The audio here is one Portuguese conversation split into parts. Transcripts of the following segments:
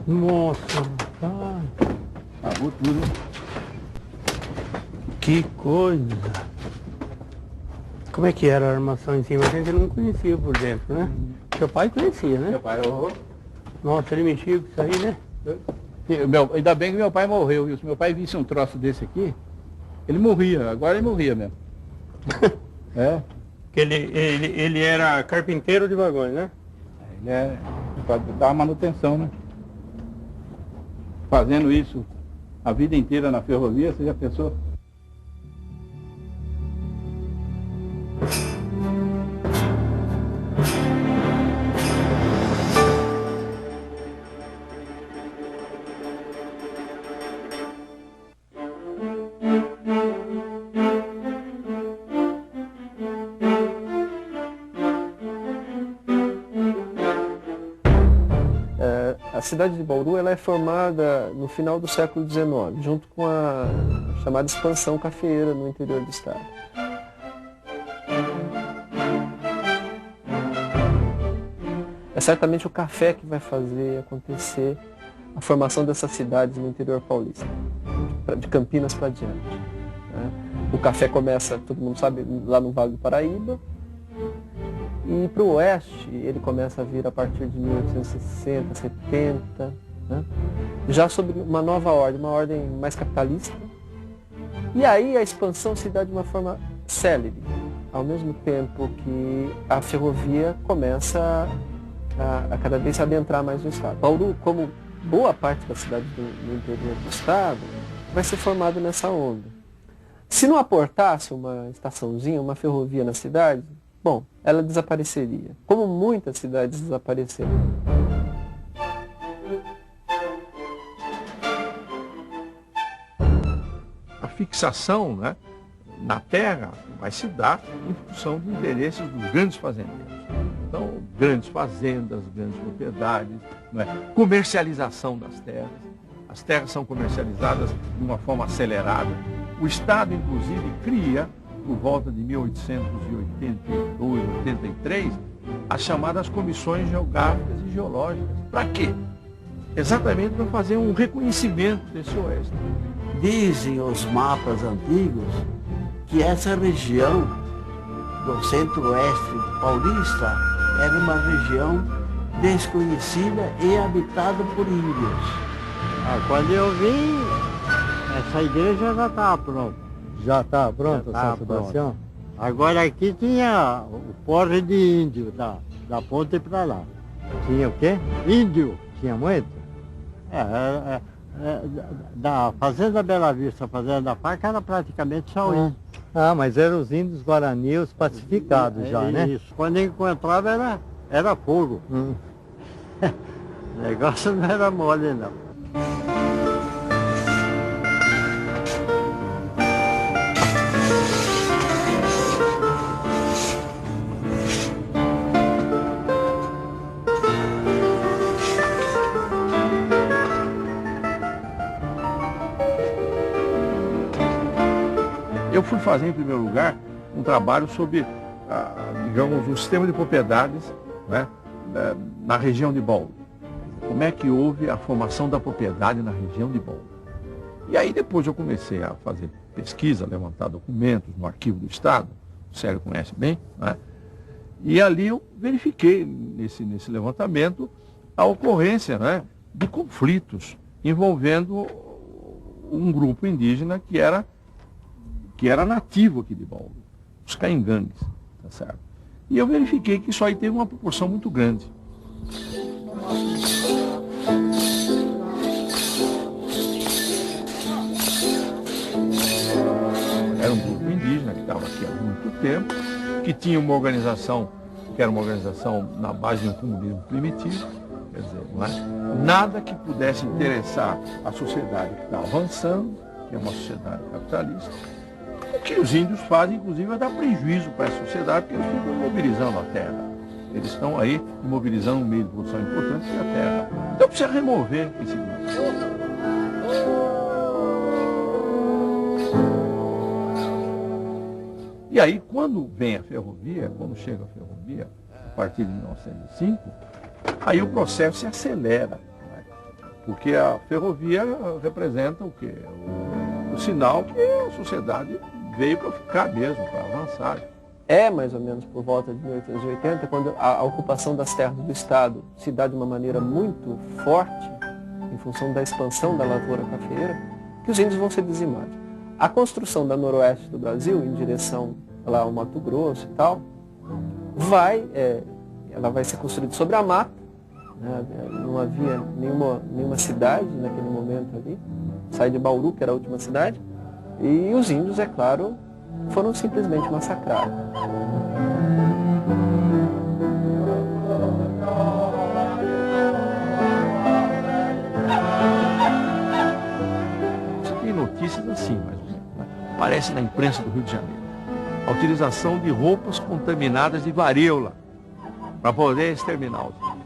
Nossa, rapaz. Acabou tudo, hein? Que coisa. Como é que era a armação em cima? A gente não conhecia por dentro, né? Seu pai conhecia, né? Meu pai, Nossa, ele mexia com isso aí, né? ainda bem que meu pai morreu, viu? Se meu pai visse um troço desse aqui, ele morria, agora ele morria mesmo. É, Ele era carpinteiro de vagões, né? ele é para dar manutenção, né? Fazendo isso a vida inteira na ferrovia, você já pensou? A cidade de Bauru ela é formada no final do século XIX, junto com a chamada expansão cafeeira no interior do estado. É certamente o café que vai fazer acontecer a formação dessas cidades no interior paulista, de Campinas para diante, né? O café começa, todo mundo sabe, lá no Vale do Paraíba, e para o oeste ele começa a vir a partir de 1860, 70, né? Já sob uma nova ordem, uma ordem mais capitalista. E aí a expansão se dá de uma forma célere, ao mesmo tempo que a ferrovia começa a cada vez se adentrar mais no estado. Bauru, como boa parte da cidade do interior do estado, vai ser formado nessa onda. Se não aportasse uma estaçãozinha, uma ferrovia na cidade, bom, ela desapareceria, como muitas cidades desapareceram. A fixação, né, na terra vai se dar em função dos interesses dos grandes fazendeiros. Então, grandes fazendas, grandes propriedades, não é? Comercialização das terras. As terras são comercializadas de uma forma acelerada. O Estado, inclusive, cria, por volta de 1882, 83, as chamadas comissões geográficas e geológicas. Para quê? Exatamente para fazer um reconhecimento desse oeste. Dizem os mapas antigos que essa região do centro-oeste paulista era uma região desconhecida e habitada por índios. Quando eu vim, essa igreja já estava pronta. Já está pronto, São Sebastião? Agora aqui tinha o porre de índio, da ponte para lá. Tinha o quê? Índio. Tinha muito? Da Fazenda Bela Vista, Fazenda da Faca, era praticamente só índio. Ah, mas eram os índios Guarani, os pacificados já, né? Isso. Quando encontrava era fogo. O negócio não era mole, não. Eu fui fazer, em primeiro lugar, um trabalho sobre, digamos, o sistema de propriedades, né, na região de Bauru. Como é que houve a formação da propriedade na região de Bauru. E aí depois eu comecei a fazer pesquisa, levantar documentos no arquivo do Estado, o Sérgio conhece bem, né? E ali eu verifiquei, nesse levantamento, a ocorrência, né, de conflitos envolvendo um grupo indígena que era nativo aqui de Bauru, os caingangues, tá certo? E eu verifiquei que isso aí teve uma proporção muito grande. Era um grupo indígena que estava aqui há muito tempo, que tinha uma organização, que era uma organização na base de um comunismo primitivo, quer dizer, não é? Nada que pudesse interessar a sociedade que está avançando, que é uma sociedade capitalista. O que os índios fazem, inclusive, é dar prejuízo para essa sociedade, porque eles ficam imobilizando a terra. Eles estão aí imobilizando um meio de produção importante, que é a terra. Então precisa remover esse grupo. E aí, quando vem a ferrovia, quando chega a ferrovia, a partir de 1905, aí o processo se acelera, né? Porque a ferrovia representa o quê? O sinal que a sociedade veio para ficar mesmo, para avançar. É mais ou menos por volta de 1880, quando a ocupação das terras do Estado se dá de uma maneira muito forte, em função da expansão da lavoura cafeeira, que os índios vão ser dizimados. A construção da noroeste do Brasil, em direção lá ao Mato Grosso e tal, ela vai ser construída sobre a mata, né? Não havia nenhuma cidade naquele momento ali, sai de Bauru, que era a última cidade, e os índios, é claro, foram simplesmente massacrados. Você tem notícias assim, mais ou menos, né? Aparece na imprensa do Rio de Janeiro. A utilização de roupas contaminadas de varíola para poder exterminar os índios.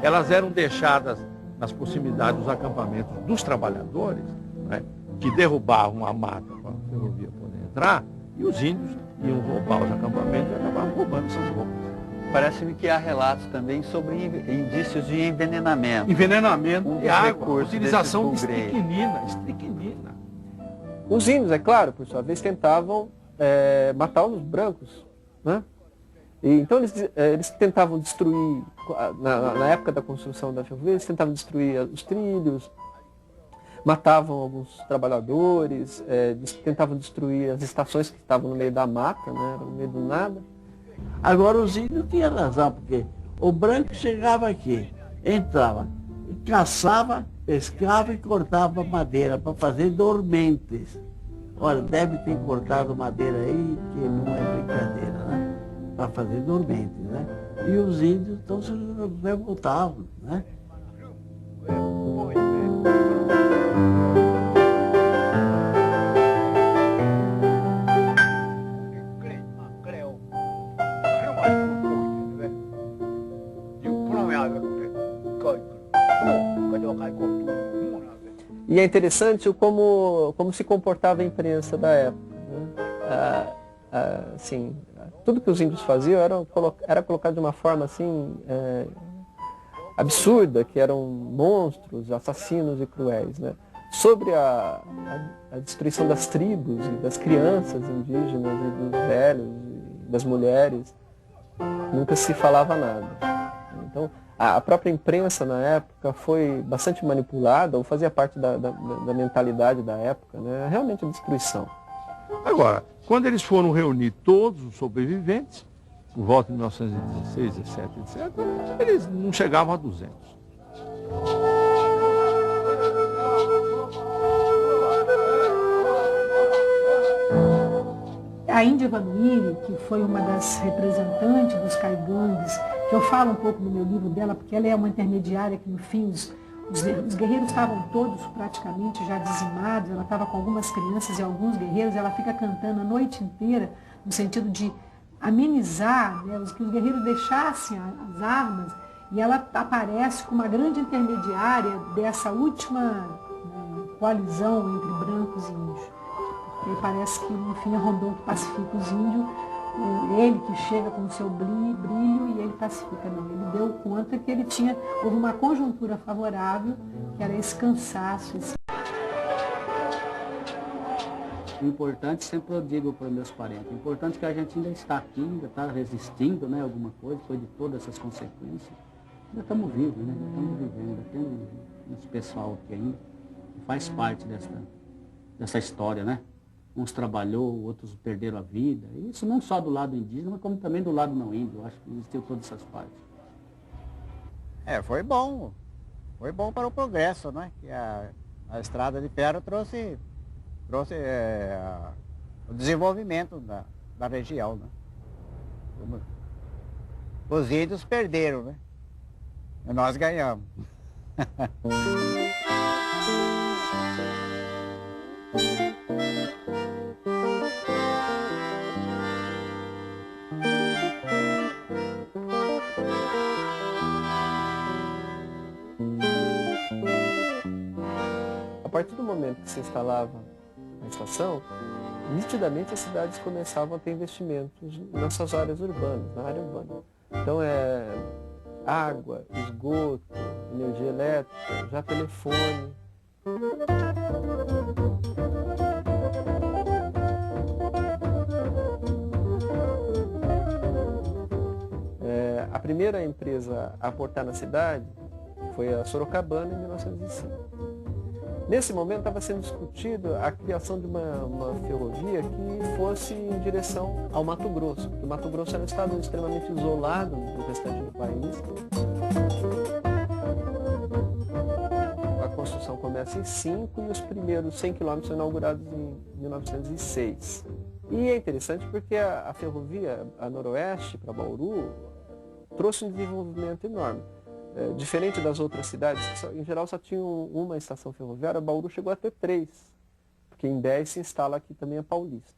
Elas eram deixadas nas proximidades dos acampamentos dos trabalhadores, né, que derrubavam a mata para a ferrovia poder entrar, e os índios iam roubar os acampamentos e acabavam roubando essas roupas. Parece-me que há relatos também sobre indícios de envenenamento. Envenenamento de água, recursos utilização de desses bugreiros. estricnina. Os índios, é claro, por sua vez, tentavam matar os brancos, né? E, então eles tentavam destruir, na época da construção da ferrovia, eles tentavam destruir os trilhos, matavam alguns trabalhadores, tentavam destruir as estações que estavam no meio da mata, né? No meio do nada. Agora os índios tinham razão, porque o branco chegava aqui, entrava, caçava, pescava e cortava madeira para fazer dormentes. Olha, deve ter cortado madeira aí, que não é brincadeira, né? Para fazer dormentes, né? E os índios então se revoltavam, né? E é interessante como se comportava a imprensa da época, né? Assim, tudo que os índios faziam era colocado de uma forma assim absurda, que eram monstros, assassinos e cruéis, né? Sobre a destruição das tribos e das crianças indígenas e dos velhos e das mulheres, nunca se falava nada. Então, a própria imprensa na época foi bastante manipulada, ou fazia parte da mentalidade da época, né? Realmente a destruição. Agora, quando eles foram reunir todos os sobreviventes, por volta de 1916, 17, etc., eles não chegavam a 200. A Índia Vanuíri, que foi uma das representantes dos caigangues, que eu falo um pouco no meu livro dela, porque ela é uma intermediária que no fim os guerreiros estavam todos praticamente já dizimados, ela estava com algumas crianças e alguns guerreiros, ela fica cantando a noite inteira, no sentido de amenizar, né, que os guerreiros deixassem as armas, e ela aparece como uma grande intermediária dessa última coalizão entre brancos e índios. E parece que no fim é Rondon que pacifica os índios, ele que chega com o seu brilho e ele pacifica. Não, ele deu conta que houve uma conjuntura favorável, que era esse cansaço. O importante, sempre eu digo para meus parentes, o importante é que a gente ainda está aqui, ainda está resistindo, né, alguma coisa, depois de todas essas consequências. Ainda estamos vivos, né, ainda estamos vivendo, ainda tem esse pessoal aqui ainda, que faz parte dessa história, né? Uns trabalhou, outros perderam a vida. Isso não só do lado indígena, mas como também do lado não índio. Eu acho que existiu todas essas partes. Foi bom. Foi bom para o progresso, né? Que a estrada de ferro trouxe o desenvolvimento da região, né? Os índios perderam, né? E nós ganhamos. A partir do momento que se instalava a estação, nitidamente as cidades começavam a ter investimentos nessas áreas urbanas, na área urbana. Então água, esgoto, energia elétrica, já telefone. A primeira empresa a aportar na cidade foi a Sorocabana, em 1905. Nesse momento estava sendo discutido a criação de uma ferrovia que fosse em direção ao Mato Grosso, porque o Mato Grosso era um estado extremamente isolado do restante do país. A construção começa em 5 e os primeiros 100 quilômetros são inaugurados em 1906. E é interessante porque a ferrovia, a Noroeste para Bauru, trouxe um desenvolvimento enorme. Diferente das outras cidades, que em geral só tinham uma estação ferroviária, Bauru chegou a ter 3, porque em 10 se instala aqui também a Paulista.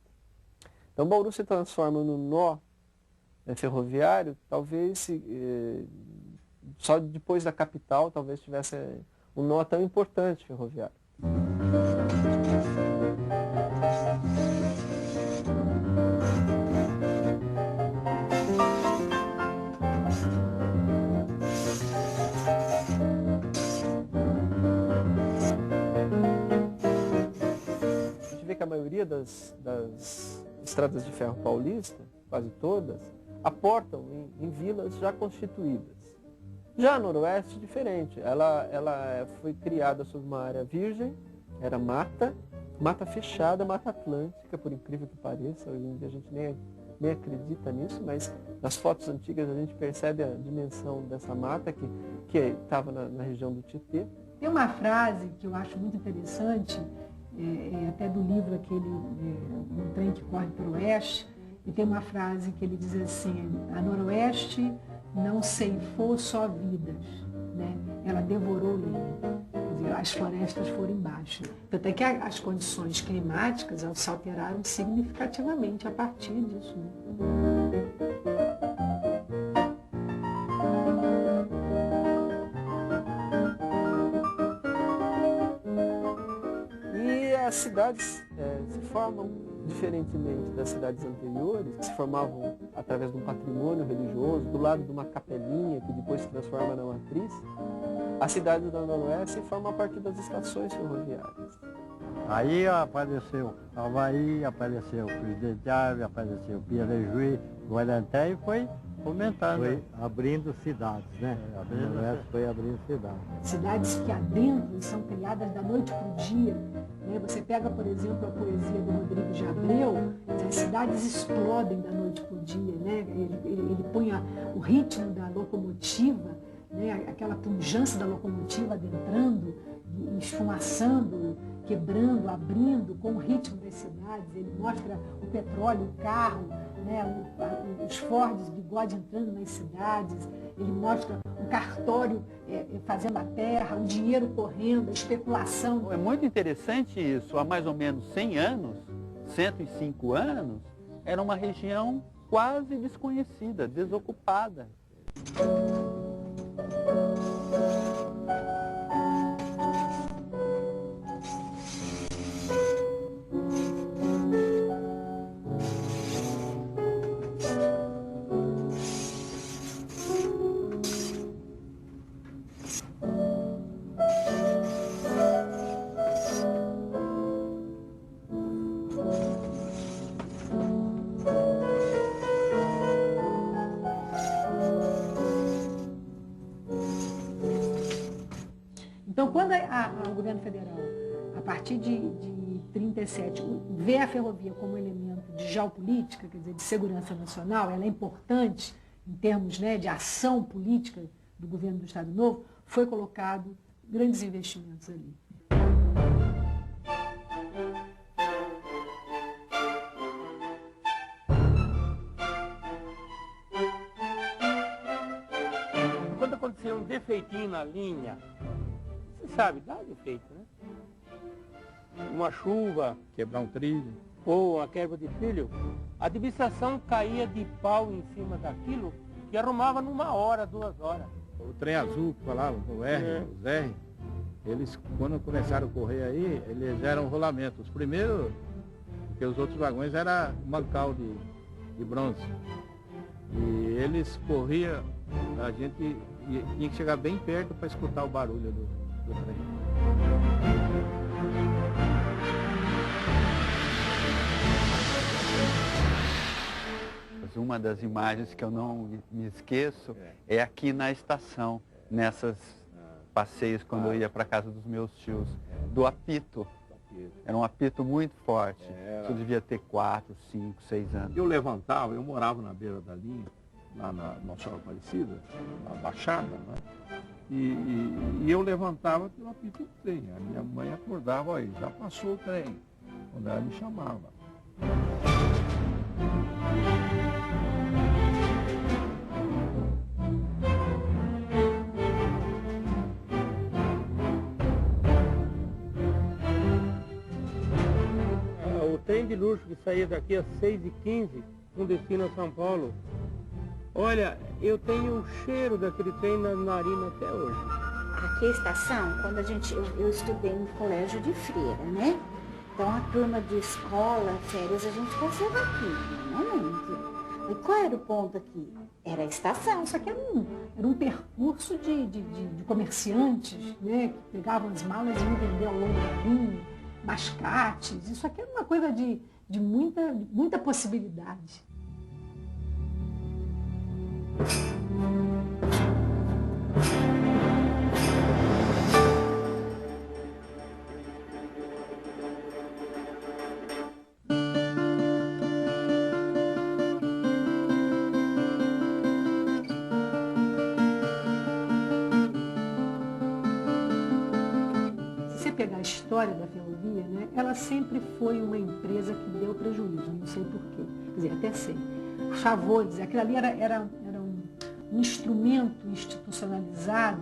Então Bauru se transforma no nó ferroviário, talvez só depois da capital, talvez tivesse um nó tão importante ferroviário. Que a maioria das estradas de ferro paulista, quase todas, aportam em vilas já constituídas. Já a Noroeste, diferente. Ela foi criada sob uma área virgem, era mata fechada, mata atlântica, por incrível que pareça. Hoje em dia a gente nem acredita nisso, mas nas fotos antigas a gente percebe a dimensão dessa mata que estava na região do Tietê. Tem uma frase que eu acho muito interessante, até do livro aquele, Um Trem que Corre pelo Oeste, e tem uma frase que ele diz assim: a Noroeste não ceifou só vidas, né? Ela devorou lenha. Quer dizer, as florestas foram embaixo. Tanto é que as condições climáticas se alteraram significativamente a partir disso, né? As cidades se formam diferentemente das cidades anteriores, que se formavam através de um patrimônio religioso, do lado de uma capelinha que depois se transforma na matriz. As cidades da Noroeste se formam a partir das estações ferroviárias. Aí apareceu Havaí, apareceu Presidente de Árvore, apareceu Piarejuí, Guarantã e foi aumentando. Foi abrindo cidades, né? A Noroeste foi abrindo cidades. Cidades que adentram são criadas da noite para o dia. Né? Você pega, por exemplo, a poesia do Rodrigues de Abreu, as cidades explodem da noite para o dia. Né? Ele põe o ritmo da locomotiva, né? Aquela pujança da locomotiva adentrando, esfumaçando, quebrando, abrindo com o ritmo das cidades. Ele mostra o petróleo, o carro, né, os Fords, bigode entrando nas cidades. Ele mostra o cartório fazendo a terra, o dinheiro correndo, a especulação. É muito interessante isso. Há mais ou menos 100 anos, 105 anos, era uma região quase desconhecida, desocupada. Então, quando o governo federal, a partir de 1937, vê a ferrovia como elemento de geopolítica, quer dizer, de segurança nacional, ela é importante em termos, né, de ação política do governo do Estado Novo, foi colocado grandes investimentos ali. Quando acontecer um defeitinho na linha, você sabe, dá defeito, né? Uma chuva, Quebrar um trilho. ou uma quebra de trilho, a administração caía de pau em cima daquilo que arrumava numa hora, 2 horas. O trem azul que falava, o R, os R, eles, quando começaram a correr aí, eles eram rolamento. Os primeiros, porque os outros vagões era mancal de bronze. E eles corriam, a gente E tinha que chegar bem perto para escutar o barulho do trem. Mas uma das imagens que eu não me esqueço é aqui na estação, nessas passeios quando eu ia para casa dos meus tios, do apito. Era um apito muito forte. Isso devia ter 4, 5, 6 anos. Eu levantava, eu morava na beira da linha, lá na Nossa Senhora Aparecida, na Baixada, né? E eu levantava pelo apito do trem. A minha mãe acordava, aí, já passou o trem, quando ela me chamava. O trem de luxo que saía daqui às 6h15, com destino a São Paulo. Olha, eu tenho o cheiro daquele trem na narina até hoje. Aqui a estação, quando eu estudei no colégio de freira, né? Então a turma de escola, férias, a gente passava aqui, normalmente. E qual era o ponto aqui? Era a estação. Só que era um percurso de comerciantes, né? Que pegavam as malas e iam vender ao longo do caminho, mascates. Isso aqui era uma coisa de muita possibilidade. Se você pegar a história da ferrovia, né, ela sempre foi uma empresa que deu prejuízo, não sei porquê. Quer dizer, até sei. Favores, aquilo ali era um instrumento institucionalizado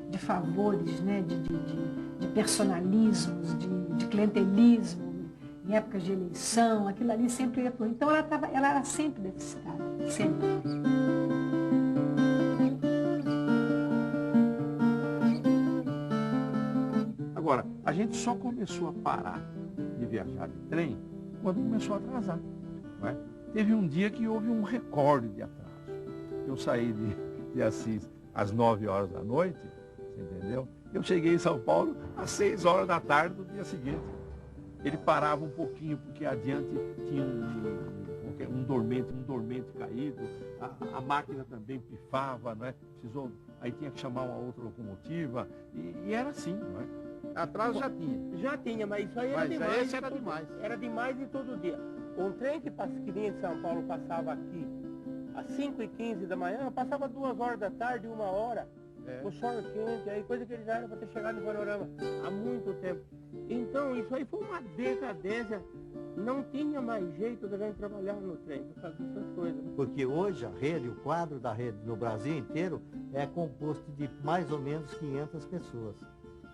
de favores, né, de personalismos, de clientelismo, em épocas de eleição, aquilo ali sempre ia por. Então ela era sempre deficitária, sempre. Agora, a gente só começou a parar de viajar de trem quando começou a atrasar. Não é? Teve um dia que houve um recorde de atraso. Eu saí de Assis às 9 horas da noite, você entendeu? Eu cheguei em São Paulo às 6 horas da tarde do dia seguinte. Ele parava um pouquinho, porque adiante tinha um dormente caído, a máquina também pifava, não é? Precisou, aí tinha que chamar uma outra locomotiva, e era assim, não é? Atraso já tinha. Já tinha, mas isso aí era demais. Esse era demais. Era demais de todo dia. Um trem que vinha de São Paulo passava aqui às 5h15 da manhã, passava 2 horas da tarde, 1 hora, com sol quente, aí coisa que ele já era para ter chegado no Panorama há muito tempo. Então isso aí foi uma decadência. Não tinha mais jeito de a gente trabalhar no trem por causa dessas coisas. Porque hoje a rede, o quadro da rede no Brasil inteiro é composto de mais ou menos 500 pessoas.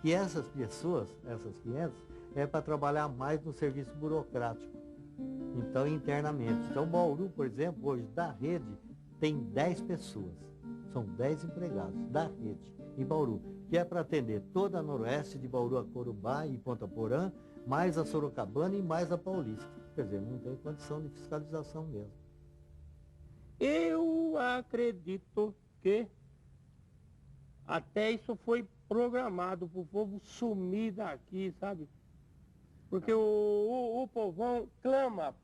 E essas pessoas, essas 500, é para trabalhar mais no serviço burocrático. Então, internamente. Então, Bauru, por exemplo, hoje da rede tem 10 pessoas. São 10 empregados da rede em Bauru, que é para atender toda a noroeste de Bauru a Corumbá e Ponta Porã, mais a Sorocabana e mais a Paulista. Quer dizer, não tem condição de fiscalização mesmo. Eu acredito que até isso foi programado para o povo sumir daqui, sabe? Porque o povão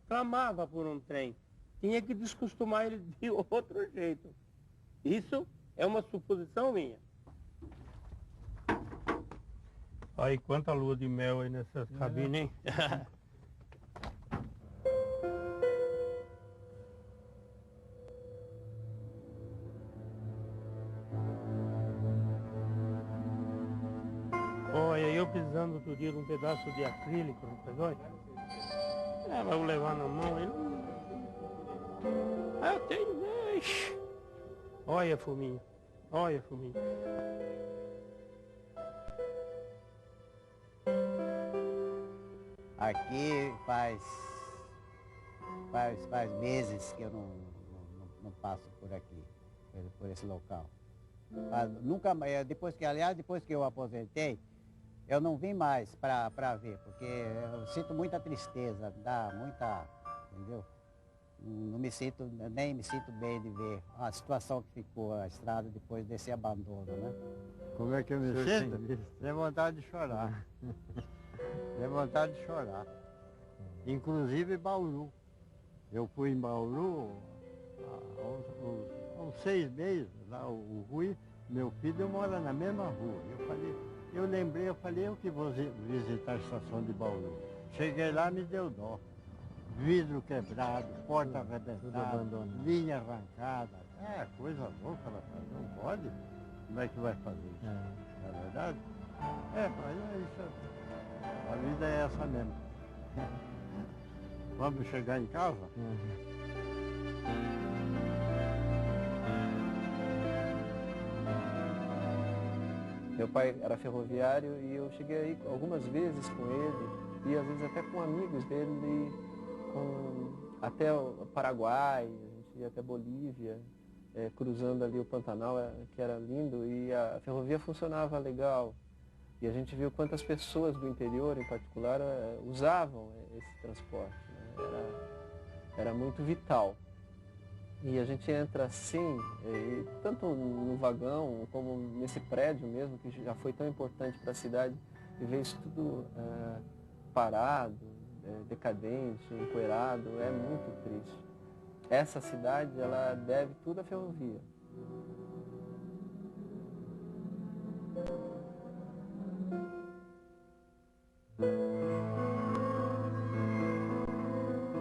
clamava por um trem. Tinha que descostumar ele de outro jeito. Isso é uma suposição minha. Aí, quanta lua de mel aí nessas cabines, hein? Olha, eu precisando outro dia de um pedaço de acrílico, não pegou? Mas vou levar na mão aí. Eu tenho, né? Olha a fuminha, olha a fuminha. Aqui faz meses que eu não passo por aqui, por esse local. Nunca mais, depois que eu aposentei, eu não vim mais para ver, porque eu sinto muita tristeza, dá muita, entendeu? nem me sinto bem de ver a situação que ficou a estrada depois desse abandono, né? Como é que eu me sinto? Tem vontade de chorar. Tem vontade de chorar. Inclusive Bauru. Eu fui em Bauru há uns 6 meses, lá o Rui, meu filho, mora na mesma rua. Eu falei, eu que vou visitar a estação de Bauru. Cheguei lá, me deu dó. Vidro quebrado, porta arrebentada, linha arrancada. É, coisa louca, rapaz. Não pode. Como é que vai fazer isso? Não é verdade? É, mas é isso. A vida é essa mesmo. Vamos chegar em casa? Meu pai era ferroviário e eu cheguei aí algumas vezes com ele, e às vezes até com amigos dele, até o Paraguai, a gente ia até Bolívia, cruzando ali o Pantanal, que era lindo, e a ferrovia funcionava legal. E a gente viu quantas pessoas do interior, em particular, usavam esse transporte, né? Era muito vital. E a gente entra assim, tanto no vagão, como nesse prédio mesmo, que já foi tão importante para a cidade, e ver isso tudo parado, decadente, empoeirado, é muito triste. Essa cidade, ela deve tudo à ferrovia.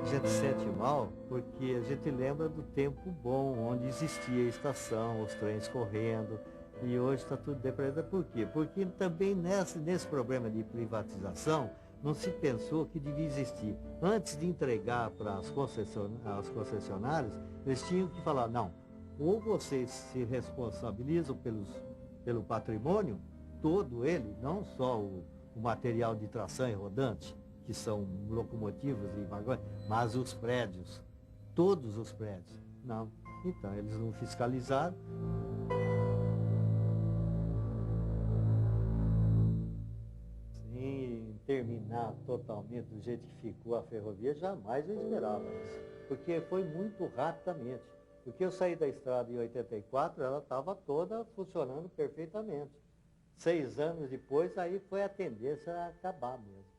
A gente sente mal porque a gente lembra do tempo bom, onde existia a estação, os trens correndo, e hoje está tudo depredado. Por quê? Porque também nesse problema de privatização, não se pensou que devia existir. Antes de entregar para as concessionárias, eles tinham que falar, não, ou vocês se responsabilizam pelo patrimônio, todo ele, não só o material de tração e rodante, que são locomotivas e vagões, mas os prédios, todos os prédios. Não. Então, eles não fiscalizaram. Sem terminar totalmente do jeito que ficou a ferrovia, jamais eu esperava isso. Porque foi muito rapidamente. Porque eu saí da estrada em 84, ela estava toda funcionando perfeitamente. 6 anos depois, aí foi a tendência a acabar mesmo.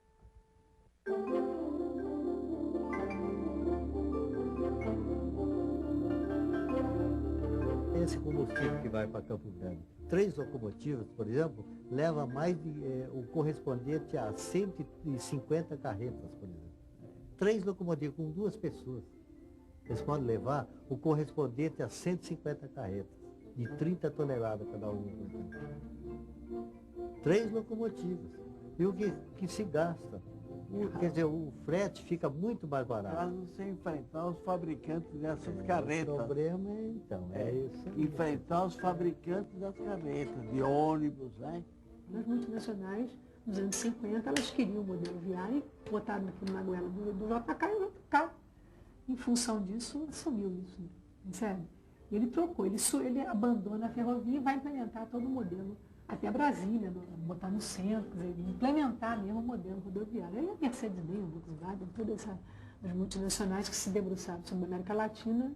Esse combustível que vai para Campo Grande, 3 locomotivas, por exemplo, leva mais o correspondente a 150 carretas, por exemplo. 3 locomotivas com 2 pessoas. Eles podem levar o correspondente a 150 carretas, de 30 toneladas cada uma, por exemplo. 3 locomotivas. E o que se gasta? Quer dizer, o frete fica muito mais barato. Para você enfrentar os fabricantes dessas carretas. O problema é, então, é isso. Enfrentar os fabricantes das carretas, de ônibus, né? As multinacionais, nos anos 50, elas queriam o modelo viário, botaram aqui na goela do JK e o JK, em função disso, assumiu isso, né? Percebe? Ele trocou, ele abandona a ferrovia e vai implementar todo o modelo até Brasília, botar no centro, quer dizer, implementar mesmo o modelo rodoviário. Aí a Mercedes-Benz, a Volkswagen, todas as multinacionais que se debruçaram sobre a América Latina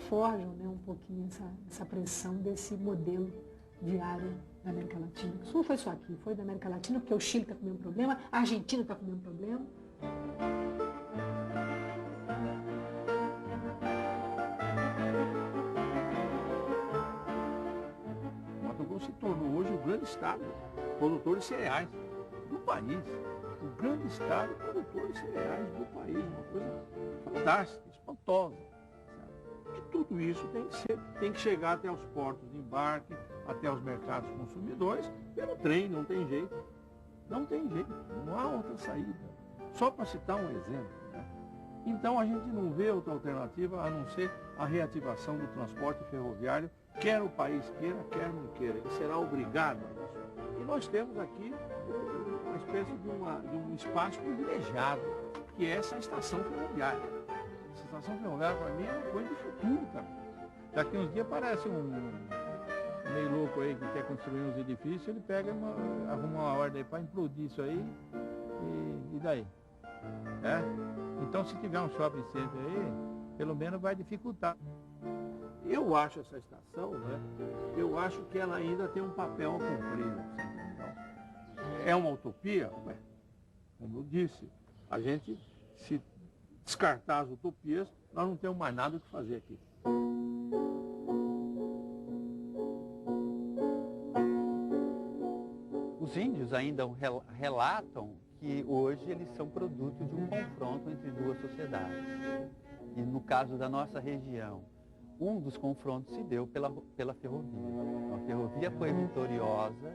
forjam, né, um pouquinho essa pressão desse modelo viário da América Latina. Isso não foi só aqui, foi da América Latina, porque o Chile está com o mesmo problema, a Argentina está com o mesmo problema. Se tornou hoje o grande estado produtor de cereais do país. O grande estado produtor de cereais do país. Uma coisa fantástica, espantosa. Sabe? E tudo isso tem que chegar até os portos de embarque, até os mercados consumidores, pelo trem, não tem jeito. Não tem jeito, não há outra saída. Só para citar um exemplo, né? Então a gente não vê outra alternativa a não ser a reativação do transporte ferroviário, quer o país queira, quer não queira. Ele será obrigado a isso. E nós temos aqui uma espécie de um espaço privilegiado, que é essa estação ferroviária. Essa estação ferroviária, para mim, é uma coisa de futuro também. Daqui uns dias aparece um meio louco aí que quer construir uns edifícios, ele pega arruma uma ordem para implodir isso aí, e daí? É? Então, se tiver um shopping center aí, pelo menos vai dificultar. Eu acho essa estação, né? Eu acho que ela ainda tem um papel a cumprir. É uma utopia? Ué, como eu disse, a gente, se descartar as utopias, nós não temos mais nada o que fazer aqui. Os índios ainda relatam que hoje eles são produto de um confronto entre duas sociedades. E no caso da nossa região, um dos confrontos se deu pela ferrovia. Então, a ferrovia foi vitoriosa,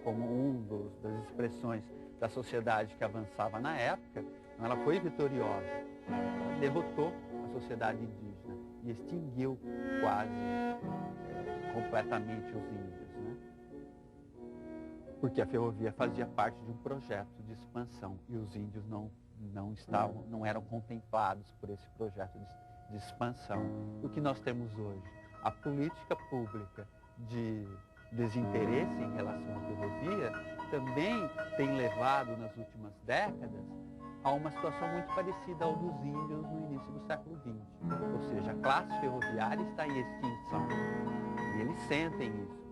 como das expressões da sociedade que avançava na época, então ela foi vitoriosa. Ela derrotou a sociedade indígena e extinguiu quase completamente os índios, né? Porque a ferrovia fazia parte de um projeto de expansão e os índios não eram contemplados por esse projeto de expansão. O que nós temos hoje? A política pública de desinteresse em relação à ferrovia também tem levado nas últimas décadas a uma situação muito parecida ao dos índios no início do século XX. Ou seja, a classe ferroviária está em extinção. E eles sentem isso.